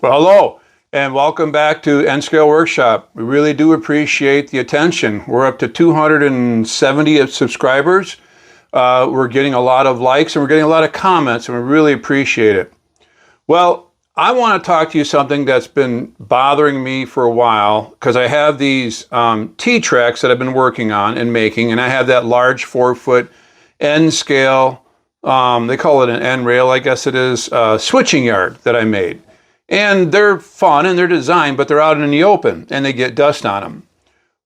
Well, hello, and welcome back to N-Scale Workshop. We really do appreciate the attention. We're up to 270 subscribers. We're getting a lot of likes and we're getting a lot of comments, and we really appreciate it. Well, I want to talk to you something that's been bothering me for a while, because I have these T-tracks that I've been working on and making, and I have that large 4-foot N-scale, they call it an N-rail, I guess it is, switching yard that I made. And they're fun and they're designed, but they're out in the open and they get dust on them.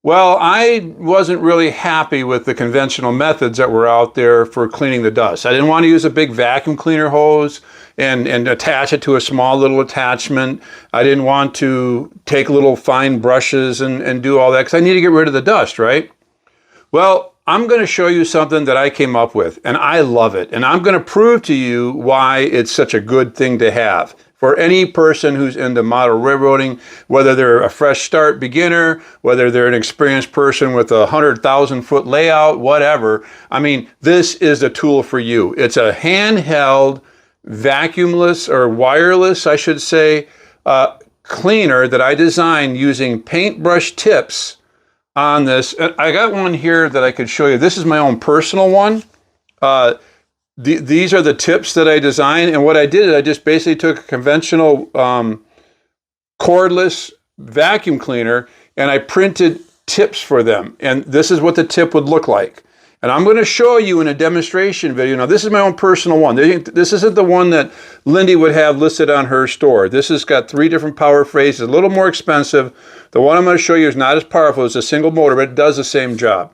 Well, I wasn't really happy with the conventional methods that were out there for cleaning the dust. I didn't want to use a big vacuum cleaner hose and attach it to a small little attachment. I didn't want to take little fine brushes and do all that, because I need to get rid of the dust, right? Well, I'm going to show you something that I came up with, and I love it. And I'm going to prove to you why it's such a good thing to have for any person who's into model railroading, whether they're a fresh start beginner, whether they're an experienced person with a 100,000-foot layout, whatever. I mean, this is a tool for you. It's a handheld, vacuumless, or wireless, I should say, cleaner that I designed using paintbrush tips on this. I got one here that I could show you. This is my own personal one. These are the tips that I designed, and what I did is I just basically took a conventional cordless vacuum cleaner and I printed tips for them, and this is what the tip would look like. And I'm going to show you in a demonstration video. Now, this is my own personal one. This isn't the one that Lindy would have listed on her store. This has got 3 different power phases, a little more expensive. The one I'm going to show you is not as powerful. It's a single motor, but it does the same job.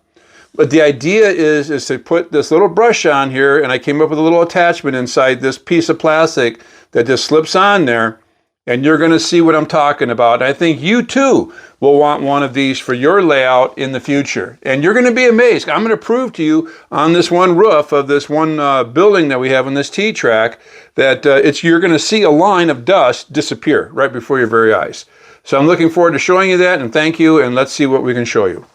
But the idea is to put this little brush on here, and I came up with a little attachment inside this piece of plastic that just slips on there, and you're going to see what I'm talking about. And I think you too will want one of these for your layout in the future. And you're going to be amazed. I'm going to prove to you on this one roof of this one building that we have on this T-track that you're going to see a line of dust disappear right before your very eyes. So I'm looking forward to showing you that, and thank you, and let's see what we can show you.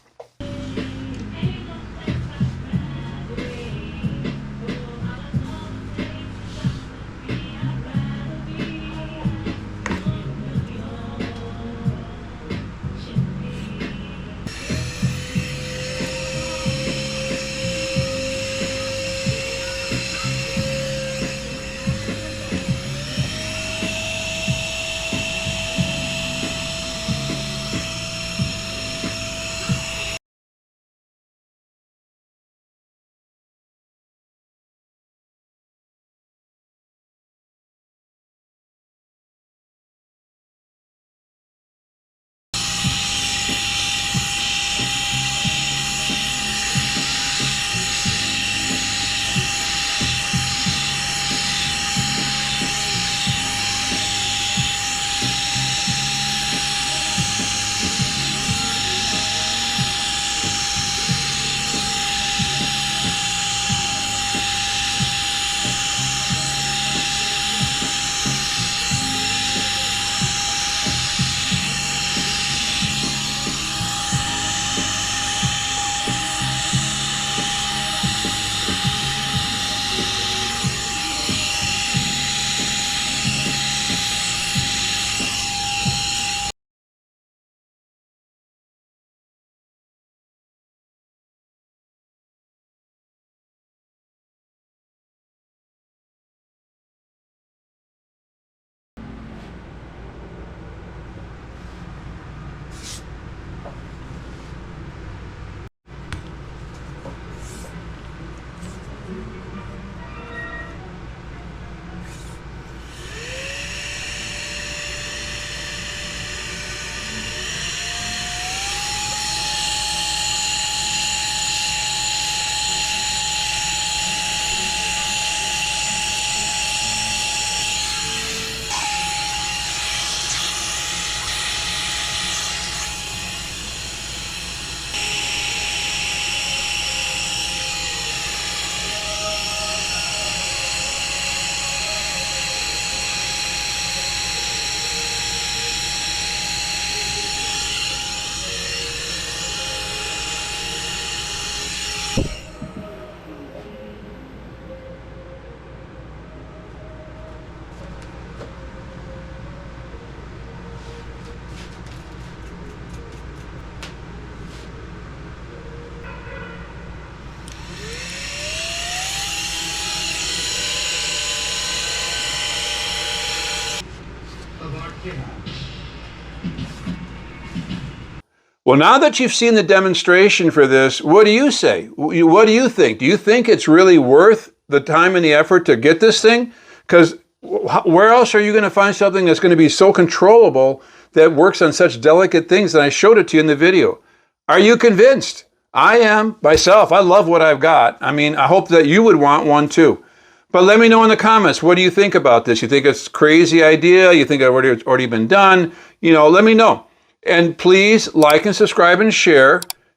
Well, now that you've seen the demonstration for this, what do you say? What do you think? Do you think it's really worth the time and the effort to get this thing? Because where else are you going to find something that's going to be so controllable that works on such delicate things? And I showed it to you in the video. Are you convinced? I am myself. I love what I've got. I mean, I hope that you would want one too. But let me know in the comments, what do you think about this? You think it's a crazy idea? You think it's already been done? You know, let me know. And please like and subscribe and share.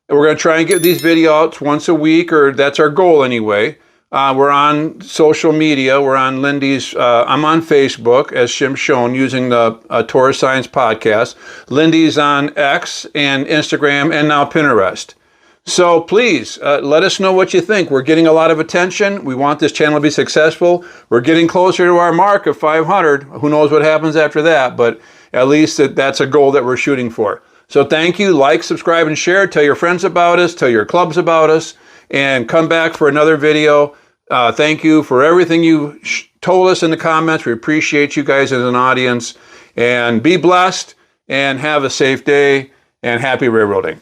And we're going to try and get these videos out once a week, or that's our goal anyway. We're on social media. We're on Lindy's. I'm on Facebook, as Shim's shown, using the Taurus Science Podcast. Lindy's on X and Instagram and now Pinterest. So please let us know what you think. We're getting a lot of attention. We want this channel to be successful. We're getting closer to our mark of 500. Who knows what happens after that, but at least that's a goal that we're shooting for. So thank you. Like, subscribe, and share. Tell your friends about us. Tell your clubs about us. And come back for another video. Thank you for everything you told us in the comments. We appreciate you guys as an audience. And be blessed and have a safe day and happy railroading.